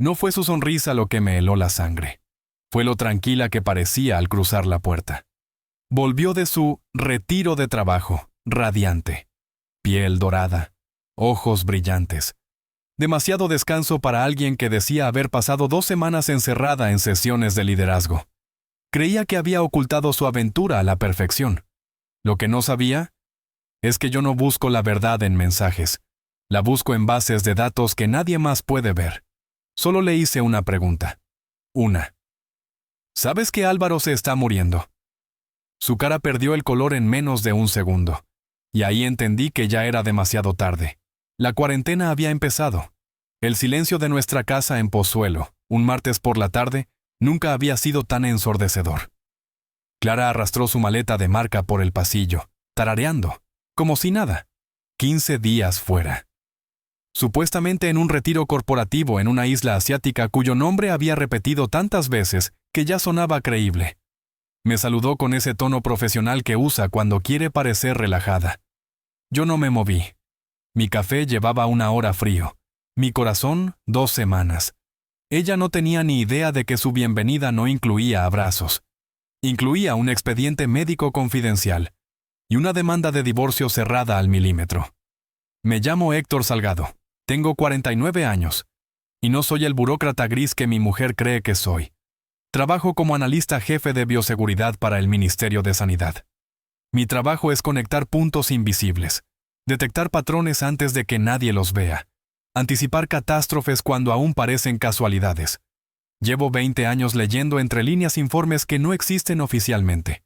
No fue su sonrisa lo que me heló la sangre. Fue lo tranquila que parecía al cruzar la puerta. Volvió de su retiro de trabajo, radiante. Piel dorada, ojos brillantes. Demasiado descanso para alguien que decía haber pasado 2 semanas encerrada en sesiones de liderazgo. Creía que había ocultado su aventura a la perfección. Lo que no sabía es que yo no busco la verdad en mensajes. La busco en bases de datos que nadie más puede ver. Solo le hice una pregunta. Una. ¿Sabes que Álvaro se está muriendo? Su cara perdió el color en menos de un segundo. Y ahí entendí que ya era demasiado tarde. La cuarentena había empezado. El silencio de nuestra casa en Pozuelo, un martes por la tarde, nunca había sido tan ensordecedor. Clara arrastró su maleta de marca por el pasillo, tarareando, como si nada. 15 días fuera. Supuestamente en un retiro corporativo en una isla asiática cuyo nombre había repetido tantas veces que ya sonaba creíble. Me saludó con ese tono profesional que usa cuando quiere parecer relajada. Yo no me moví. Mi café llevaba 1 hora frío. Mi corazón, 2 semanas. Ella no tenía ni idea de que su bienvenida no incluía abrazos. Incluía un expediente médico confidencial y una demanda de divorcio cerrada al milímetro. Me llamo Héctor Salgado. Tengo 49 años. Y no soy el burócrata gris que mi mujer cree que soy. Trabajo como analista jefe de bioseguridad para el Ministerio de Sanidad. Mi trabajo es conectar puntos invisibles, detectar patrones antes de que nadie los vea, anticipar catástrofes cuando aún parecen casualidades. Llevo 20 años leyendo entre líneas informes que no existen oficialmente.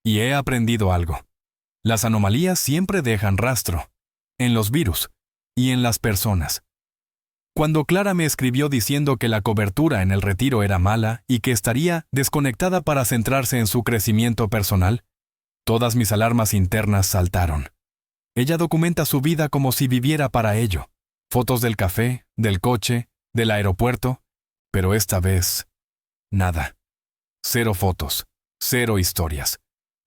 Y he aprendido algo. Las anomalías siempre dejan rastro. En los virus y en las personas. Cuando Clara me escribió diciendo que la cobertura en el retiro era mala y que estaría desconectada para centrarse en su crecimiento personal, todas mis alarmas internas saltaron. Ella documenta su vida como si viviera para ello. Fotos del café, del coche, del aeropuerto, pero esta vez, nada. 0 fotos, 0 historias.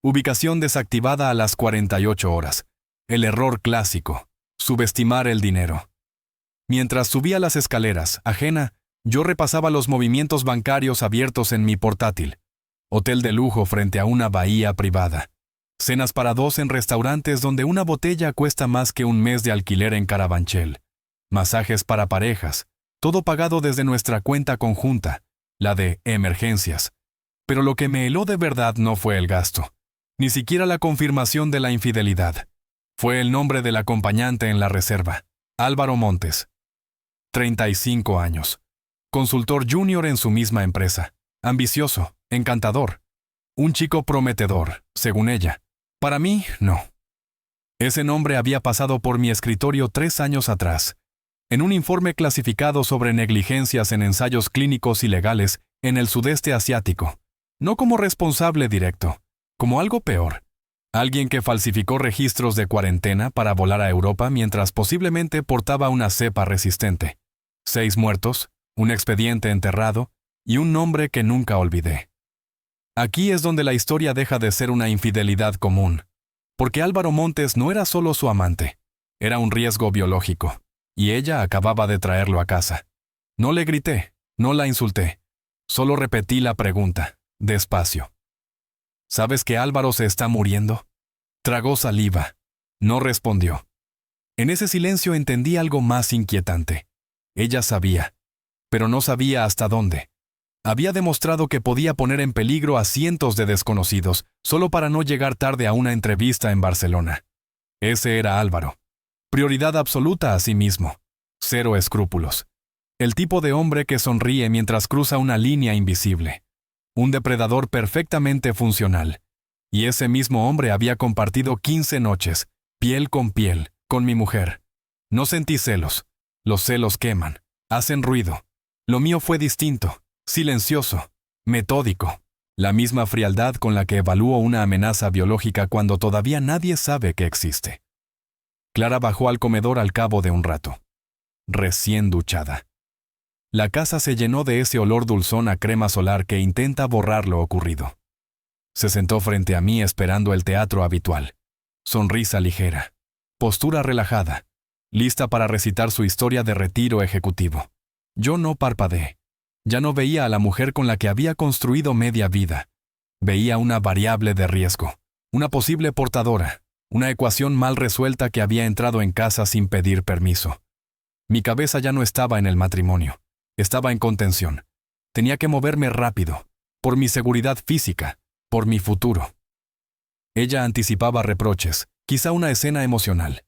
Ubicación desactivada a las 48 horas. El error clásico, subestimar el dinero. Mientras subía las escaleras, ajena, yo repasaba los movimientos bancarios abiertos en mi portátil. Hotel de lujo frente a una bahía privada. Cenas para 2 en restaurantes donde una botella cuesta más que un mes de alquiler en Carabanchel. Masajes para parejas. Todo pagado desde nuestra cuenta conjunta, la de emergencias. Pero lo que me heló de verdad no fue el gasto. Ni siquiera la confirmación de la infidelidad. Fue el nombre del acompañante en la reserva. Álvaro Montes. 35 años. Consultor junior en su misma empresa. Ambicioso, encantador. Un chico prometedor, según ella. Para mí, no. Ese nombre había pasado por mi escritorio 3 años atrás, en un informe clasificado sobre negligencias en ensayos clínicos ilegales en el sudeste asiático. No como responsable directo, como algo peor. Alguien que falsificó registros de cuarentena para volar a Europa mientras posiblemente portaba una cepa resistente. 6 muertos, un expediente enterrado y un nombre que nunca olvidé. Aquí es donde la historia deja de ser una infidelidad común, porque Álvaro Montes no era solo su amante, era un riesgo biológico, y ella acababa de traerlo a casa. No le grité, no la insulté, solo repetí la pregunta, despacio. ¿Sabes que Álvaro se está muriendo? Tragó saliva. No respondió. En ese silencio entendí algo más inquietante. Ella sabía, pero no sabía hasta dónde. Había demostrado que podía poner en peligro a cientos de desconocidos solo para no llegar tarde a una entrevista en Barcelona. Ese era Álvaro. Prioridad absoluta a sí mismo. 0 escrúpulos. El tipo de hombre que sonríe mientras cruza una línea invisible. Un depredador perfectamente funcional. Y ese mismo hombre había compartido 15 noches, piel, con mi mujer. No sentí celos. Los celos queman, hacen ruido. Lo mío fue distinto, silencioso, metódico. La misma frialdad con la que evalúo una amenaza biológica cuando todavía nadie sabe que existe. Clara bajó al comedor al cabo de un rato. Recién duchada. La casa se llenó de ese olor dulzón a crema solar que intenta borrar lo ocurrido. Se sentó frente a mí esperando el teatro habitual. Sonrisa ligera. Postura relajada. Lista para recitar su historia de retiro ejecutivo. Yo no parpadeé. Ya no veía a la mujer con la que había construido media vida. Veía una variable de riesgo, una posible portadora, una ecuación mal resuelta que había entrado en casa sin pedir permiso. Mi cabeza ya no estaba en el matrimonio, estaba en contención. Tenía que moverme rápido, por mi seguridad física, por mi futuro. Ella anticipaba reproches, quizá una escena emocional.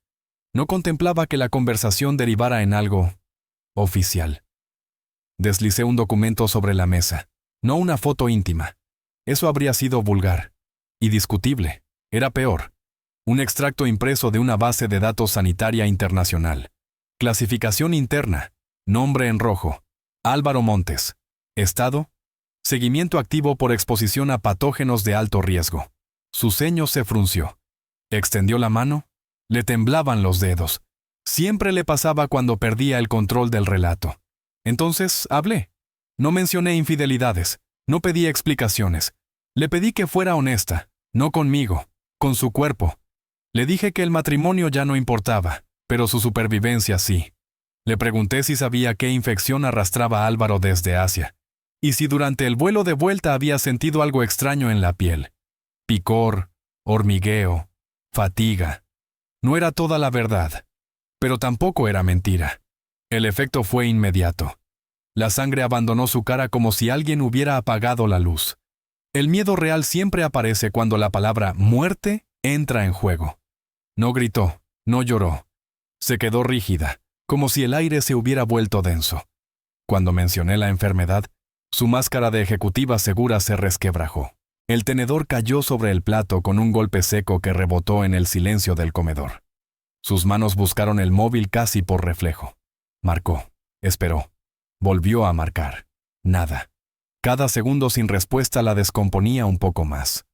No contemplaba que la conversación derivara en algo oficial. Deslicé un documento sobre la mesa, no una foto íntima. Eso habría sido vulgar y discutible. Era peor. Un extracto impreso de una base de datos sanitaria internacional. Clasificación interna. Nombre en rojo. Álvaro Montes. Estado. Seguimiento activo por exposición a patógenos de alto riesgo. Su ceño se frunció. Extendió la mano. Le temblaban los dedos. Siempre le pasaba cuando perdía el control del relato. Entonces hablé. No mencioné infidelidades. No pedí explicaciones. Le pedí que fuera honesta. No conmigo. Con su cuerpo. Le dije que el matrimonio ya no importaba, pero su supervivencia sí. Le pregunté si sabía qué infección arrastraba Álvaro desde Asia, y si durante el vuelo de vuelta había sentido algo extraño en la piel. Picor, hormigueo, fatiga. No era toda la verdad, pero tampoco era mentira. El efecto fue inmediato. La sangre abandonó su cara como si alguien hubiera apagado la luz. El miedo real siempre aparece cuando la palabra muerte entra en juego. No gritó, no lloró. Se quedó rígida, como si el aire se hubiera vuelto denso. Cuando mencioné la enfermedad, su máscara de ejecutiva segura se resquebrajó. El tenedor cayó sobre el plato con un golpe seco que rebotó en el silencio del comedor. Sus manos buscaron el móvil casi por reflejo. Marcó, esperó. Volvió a marcar. Nada. Cada segundo sin respuesta la descomponía un poco más.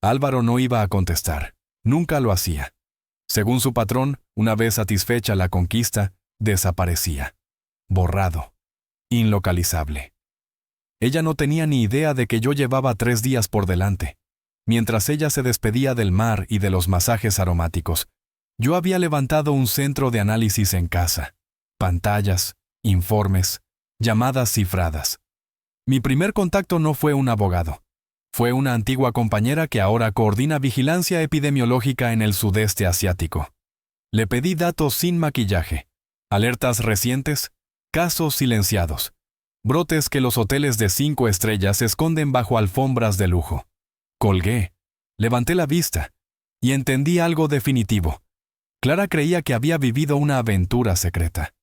Álvaro no iba a contestar. Nunca lo hacía. Según su patrón, una vez satisfecha la conquista, desaparecía. Borrado. Inlocalizable. Ella no tenía ni idea de que yo llevaba 3 días por delante. Mientras ella se despedía del mar y de los masajes aromáticos, yo había levantado un centro de análisis en casa. Pantallas, informes, llamadas cifradas. Mi primer contacto no fue un abogado. Fue una antigua compañera que ahora coordina vigilancia epidemiológica en el sudeste asiático. Le pedí datos sin maquillaje, alertas recientes, casos silenciados, brotes que los hoteles de 5 estrellas esconden bajo alfombras de lujo. Colgué, levanté la vista y entendí algo definitivo. Clara creía que había vivido una aventura secreta,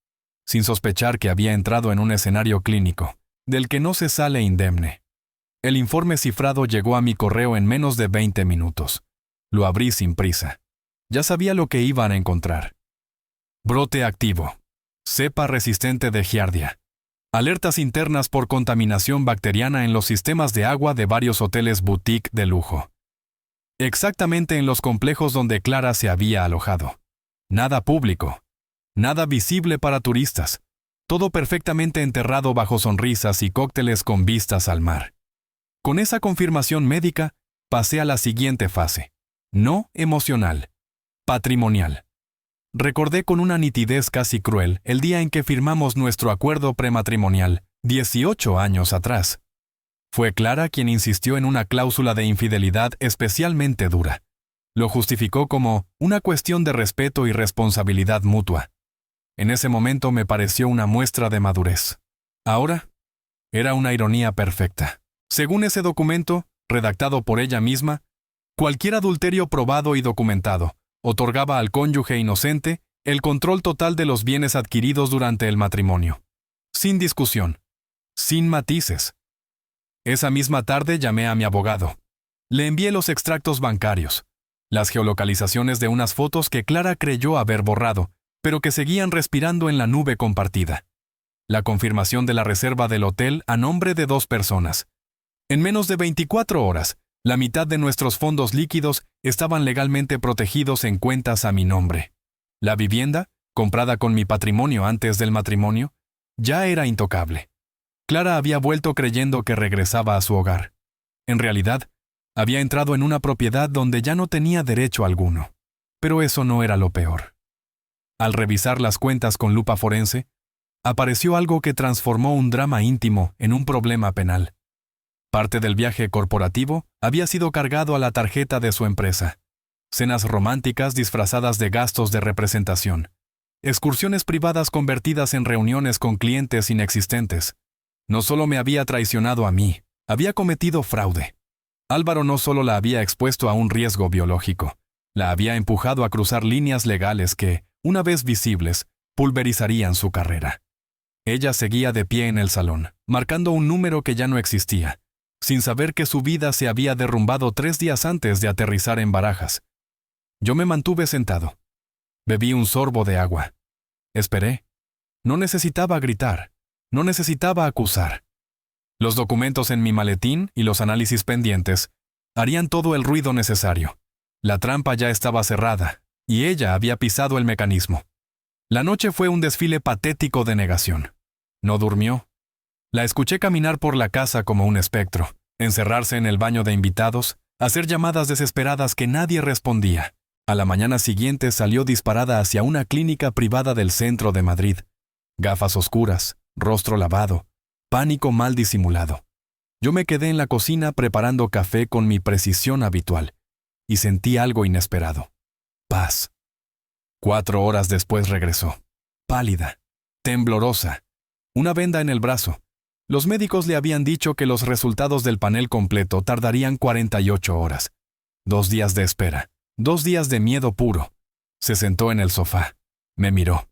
sin sospechar que había entrado en un escenario clínico, del que no se sale indemne. El informe cifrado llegó a mi correo en menos de 20 minutos. Lo abrí sin prisa. Ya sabía lo que iban a encontrar. Brote activo. Cepa resistente de Giardia. Alertas internas por contaminación bacteriana en los sistemas de agua de varios hoteles boutique de lujo. Exactamente en los complejos donde Clara se había alojado. Nada público. Nada visible para turistas. Todo perfectamente enterrado bajo sonrisas y cócteles con vistas al mar. Con esa confirmación médica, pasé a la siguiente fase. No emocional. Patrimonial. Recordé con una nitidez casi cruel el día en que firmamos nuestro acuerdo prematrimonial, 18 años atrás. Fue Clara quien insistió en una cláusula de infidelidad especialmente dura. Lo justificó como una cuestión de respeto y responsabilidad mutua. En ese momento me pareció una muestra de madurez. Ahora, era una ironía perfecta. Según ese documento, redactado por ella misma, cualquier adulterio probado y documentado otorgaba al cónyuge inocente el control total de los bienes adquiridos durante el matrimonio. Sin discusión. Sin matices. Esa misma tarde llamé a mi abogado. Le envié los extractos bancarios, las geolocalizaciones de unas fotos que Clara creyó haber borrado, pero que seguían respirando en la nube compartida. La confirmación de la reserva del hotel a nombre de 2 personas. En menos de 24 horas, la mitad de nuestros fondos líquidos estaban legalmente protegidos en cuentas a mi nombre. La vivienda, comprada con mi patrimonio antes del matrimonio, ya era intocable. Clara había vuelto creyendo que regresaba a su hogar. En realidad, había entrado en una propiedad donde ya no tenía derecho alguno. Pero eso no era lo peor. Al revisar las cuentas con lupa forense, apareció algo que transformó un drama íntimo en un problema penal. Parte del viaje corporativo había sido cargado a la tarjeta de su empresa. Cenas románticas disfrazadas de gastos de representación. Excursiones privadas convertidas en reuniones con clientes inexistentes. No solo me había traicionado a mí, había cometido fraude. Álvaro no solo la había expuesto a un riesgo biológico, la había empujado a cruzar líneas legales que, una vez visibles, pulverizarían su carrera. Ella seguía de pie en el salón, marcando un número que ya no existía, sin saber que su vida se había derrumbado 3 días antes de aterrizar en Barajas. Yo me mantuve sentado. Bebí un sorbo de agua. Esperé. No necesitaba gritar. No necesitaba acusar. Los documentos en mi maletín y los análisis pendientes harían todo el ruido necesario. La trampa ya estaba cerrada, y ella había pisado el mecanismo. La noche fue un desfile patético de negación. No durmió. La escuché caminar por la casa como un espectro, encerrarse en el baño de invitados, hacer llamadas desesperadas que nadie respondía. A la mañana siguiente salió disparada hacia una clínica privada del centro de Madrid. Gafas oscuras, rostro lavado, pánico mal disimulado. Yo me quedé en la cocina preparando café con mi precisión habitual, y sentí algo inesperado. Paz. 4 horas después regresó. Pálida, temblorosa, una venda en el brazo. Los médicos le habían dicho que los resultados del panel completo tardarían 48 horas. 2 días de espera. 2 días de miedo puro. Se sentó en el sofá. Me miró.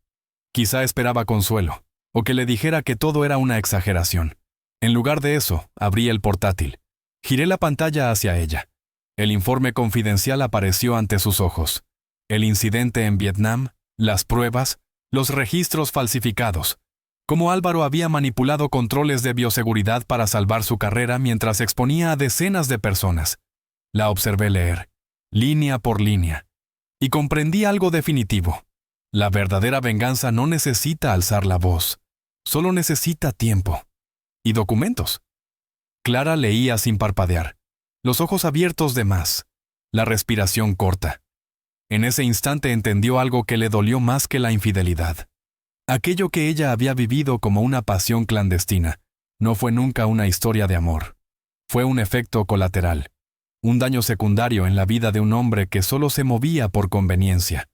Quizá esperaba consuelo, o que le dijera que todo era una exageración. En lugar de eso, abrí el portátil. Giré la pantalla hacia ella. El informe confidencial apareció ante sus ojos. El incidente en Vietnam, las pruebas, los registros falsificados. Cómo Álvaro había manipulado controles de bioseguridad para salvar su carrera mientras exponía a decenas de personas. La observé leer, línea por línea, y comprendí algo definitivo. La verdadera venganza no necesita alzar la voz, solo necesita tiempo. Y documentos. Clara leía sin parpadear, los ojos abiertos de más, la respiración corta. En ese instante entendió algo que le dolió más que la infidelidad. Aquello que ella había vivido como una pasión clandestina no fue nunca una historia de amor. Fue un efecto colateral, un daño secundario en la vida de un hombre que solo se movía por conveniencia.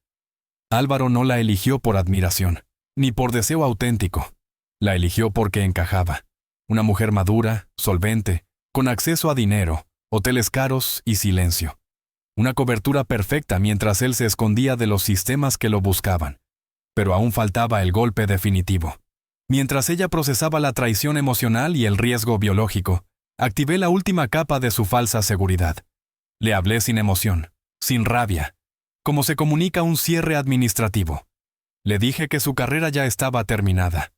Álvaro no la eligió por admiración, ni por deseo auténtico. La eligió porque encajaba. Una mujer madura, solvente, con acceso a dinero, hoteles caros y silencio. Una cobertura perfecta mientras él se escondía de los sistemas que lo buscaban. Pero aún faltaba el golpe definitivo. Mientras ella procesaba la traición emocional y el riesgo biológico, activé la última capa de su falsa seguridad. Le hablé sin emoción, sin rabia, como se comunica un cierre administrativo. Le dije que su carrera ya estaba terminada.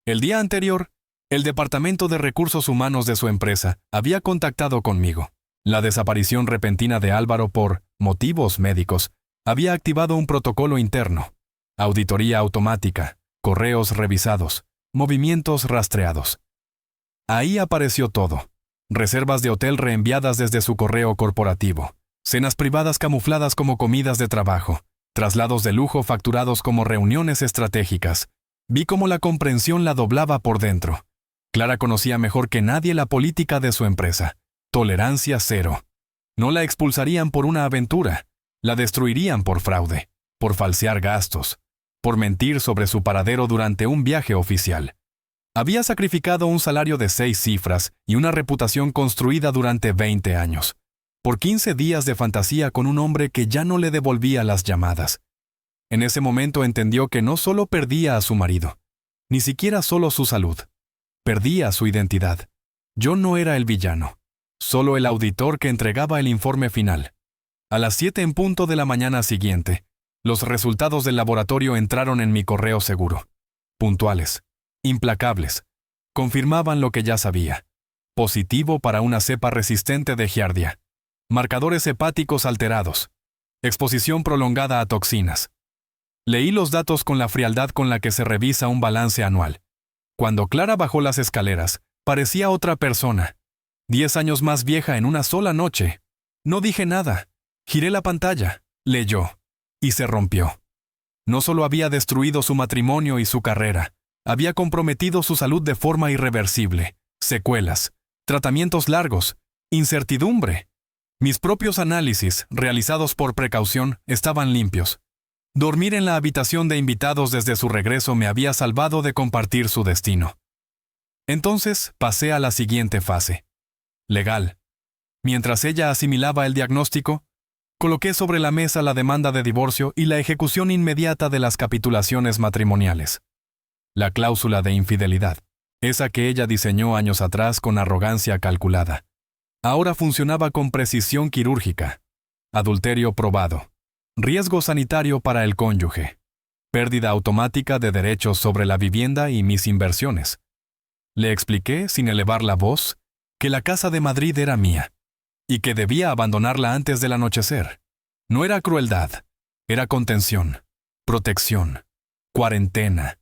El día anterior, el Departamento de Recursos Humanos de su empresa había contactado conmigo. La desaparición repentina de Álvaro por motivos médicos había activado un protocolo interno. Auditoría automática, correos revisados, movimientos rastreados. Ahí apareció todo. Reservas de hotel reenviadas desde su correo corporativo, cenas privadas camufladas como comidas de trabajo, traslados de lujo facturados como reuniones estratégicas. Vi cómo la comprensión la doblaba por dentro. Clara conocía mejor que nadie la política de su empresa. Tolerancia cero. No la expulsarían por una aventura, la destruirían por fraude, por falsear gastos, por mentir sobre su paradero durante un viaje oficial. Había sacrificado un salario de 6 cifras y una reputación construida durante 20 años, por 15 días de fantasía con un hombre que ya no le devolvía las llamadas. En ese momento entendió que no solo perdía a su marido, ni siquiera solo su salud. Perdía su identidad. Yo no era el villano, solo el auditor que entregaba el informe final. A las 7 en punto de la mañana siguiente, los resultados del laboratorio entraron en mi correo seguro. Puntuales, implacables. Confirmaban lo que ya sabía. Positivo para una cepa resistente de Giardia. Marcadores hepáticos alterados. Exposición prolongada a toxinas. Leí los datos con la frialdad con la que se revisa un balance anual. Cuando Clara bajó las escaleras, parecía otra persona. 10 años más vieja en una sola noche. No dije nada. Giré la pantalla. Leyó. Y se rompió. No solo había destruido su matrimonio y su carrera, Había comprometido su salud de forma irreversible. Secuelas, tratamientos largos, incertidumbre. Mis propios análisis, realizados por precaución, estaban limpios. Dormir en la habitación de invitados desde su regreso me había salvado de compartir su destino. Entonces pasé a la siguiente fase. Legal. Mientras ella asimilaba el diagnóstico, coloqué sobre la mesa la demanda de divorcio y la ejecución inmediata de las capitulaciones matrimoniales. La cláusula de infidelidad, esa que ella diseñó años atrás con arrogancia calculada, ahora funcionaba con precisión quirúrgica. Adulterio probado. Riesgo sanitario para el cónyuge. Pérdida automática de derechos sobre la vivienda y mis inversiones. Le expliqué, sin elevar la voz, que la casa de Madrid era mía y que debía abandonarla antes del anochecer. No era crueldad, era contención, protección, cuarentena.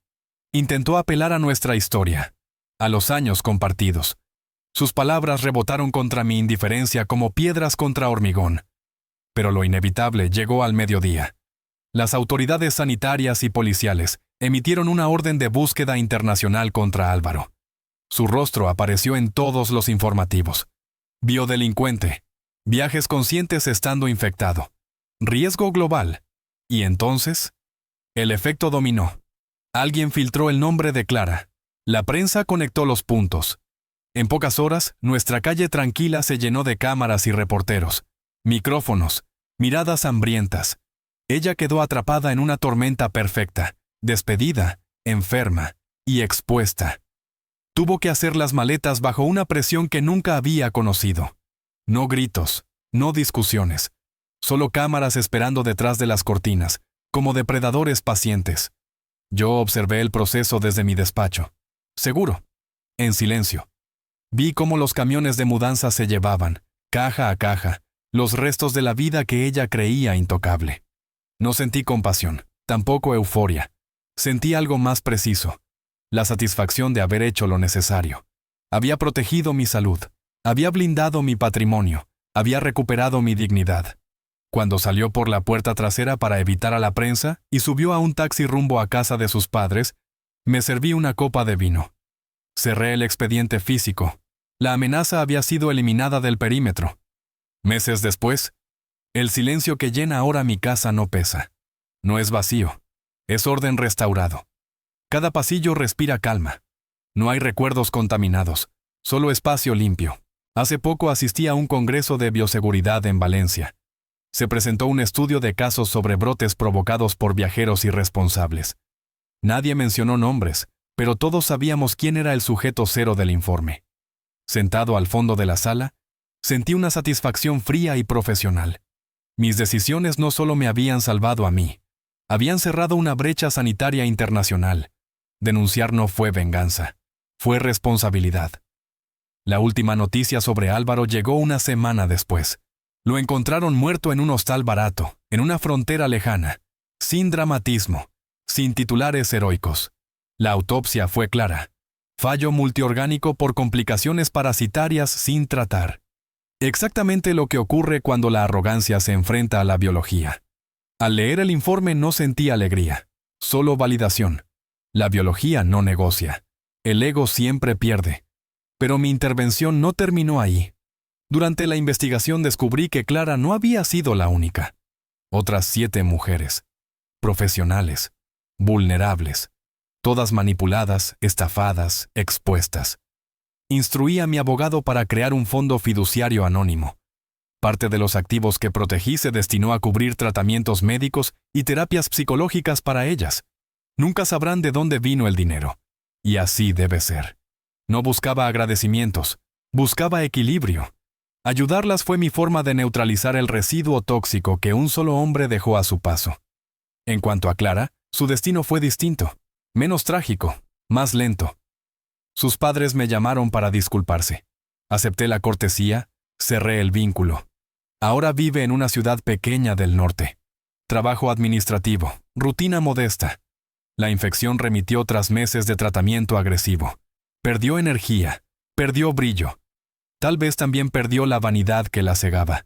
Intentó apelar a nuestra historia, a los años compartidos. Sus palabras rebotaron contra mi indiferencia como piedras contra hormigón. Pero lo inevitable llegó al mediodía. Las autoridades sanitarias y policiales emitieron una orden de búsqueda internacional contra Álvaro. Su rostro apareció en todos los informativos. Biodelincuente. Viajes conscientes estando infectado. Riesgo global. Y entonces, el efecto dominó. Alguien filtró el nombre de Clara. La prensa conectó los puntos. En pocas horas, nuestra calle tranquila se llenó de cámaras y reporteros. Micrófonos, miradas hambrientas. Ella quedó atrapada en una tormenta perfecta, despedida, enferma y expuesta. Tuvo que hacer las maletas bajo una presión que nunca había conocido. No gritos, no discusiones, solo cámaras esperando detrás de las cortinas, como depredadores pacientes. Yo observé el proceso desde mi despacho. Seguro, en silencio. Vi cómo los camiones de mudanza se llevaban, caja a caja, los restos de la vida que ella creía intocable. No sentí compasión, tampoco euforia. Sentí algo más preciso, la satisfacción de haber hecho lo necesario. Había protegido mi salud, había blindado mi patrimonio, había recuperado mi dignidad. Cuando salió por la puerta trasera para evitar a la prensa y subió a un taxi rumbo a casa de sus padres, me serví una copa de vino. Cerré el expediente físico. La amenaza había sido eliminada del perímetro. Meses después, el silencio que llena ahora mi casa no pesa. No es vacío, es orden restaurado. Cada pasillo respira calma. No hay recuerdos contaminados, solo espacio limpio. Hace poco asistí a un congreso de bioseguridad en Valencia. Se presentó un estudio de casos sobre brotes provocados por viajeros irresponsables. Nadie mencionó nombres, pero todos sabíamos quién era el sujeto cero del informe. Sentado al fondo de la sala, sentí una satisfacción fría y profesional. Mis decisiones no solo me habían salvado a mí, habían cerrado una brecha sanitaria internacional. Denunciar no fue venganza, fue responsabilidad. La última noticia sobre Álvaro llegó una semana después. Lo encontraron muerto en un hostal barato, en una frontera lejana, sin dramatismo, sin titulares heroicos. La autopsia fue clara. Fallo multiorgánico por complicaciones parasitarias sin tratar. Exactamente lo que ocurre cuando la arrogancia se enfrenta a la biología. Al leer el informe no sentí alegría, solo validación. La biología no negocia. El ego siempre pierde. Pero mi intervención no terminó ahí. Durante la investigación descubrí que Clara no había sido la única. Otras 7 mujeres, profesionales, vulnerables, todas manipuladas, estafadas, expuestas. Instruí a mi abogado para crear un fondo fiduciario anónimo. Parte de los activos que protegí se destinó a cubrir tratamientos médicos y terapias psicológicas para ellas. Nunca sabrán de dónde vino el dinero. Y así debe ser. No buscaba agradecimientos, buscaba equilibrio. Ayudarlas fue mi forma de neutralizar el residuo tóxico que un solo hombre dejó a su paso. En cuanto a Clara, su destino fue distinto, menos trágico, más lento. Sus padres me llamaron para disculparse. Acepté la cortesía, cerré el vínculo. Ahora vive en una ciudad pequeña del norte. Trabajo administrativo, rutina modesta. La infección remitió tras meses de tratamiento agresivo. Perdió energía, perdió brillo. Tal vez también perdió la vanidad que la cegaba.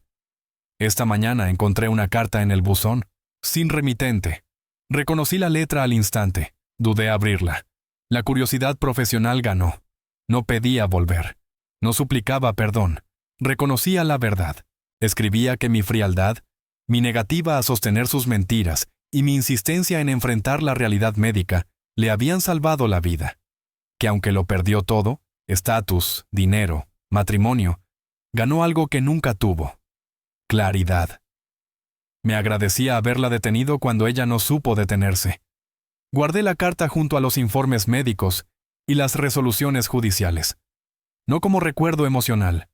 Esta mañana encontré una carta en el buzón, sin remitente. Reconocí la letra al instante, dudé abrirla. La curiosidad profesional ganó. No pedía volver. No suplicaba perdón. Reconocía la verdad. Escribía que mi frialdad, mi negativa a sostener sus mentiras y mi insistencia en enfrentar la realidad médica le habían salvado la vida. Que aunque lo perdió todo, estatus, dinero, matrimonio, ganó algo que nunca tuvo: claridad. Me agradecía haberla detenido cuando ella no supo detenerse. Guardé la carta junto a los informes médicos y las resoluciones judiciales. No como recuerdo emocional,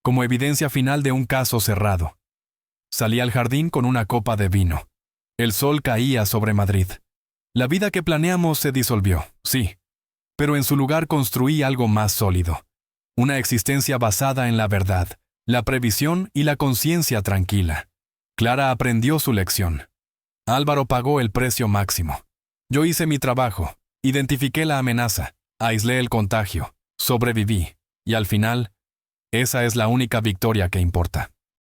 como evidencia final de un caso cerrado. Salí al jardín con una copa de vino. El sol caía sobre Madrid. La vida que planeamos se disolvió, sí, pero en su lugar construí algo más sólido. Una existencia basada en la verdad, la previsión y la conciencia tranquila. Clara aprendió su lección. Álvaro pagó el precio máximo. Yo hice mi trabajo, identifiqué la amenaza, aislé el contagio, sobreviví, y al final, esa es la única victoria que importa.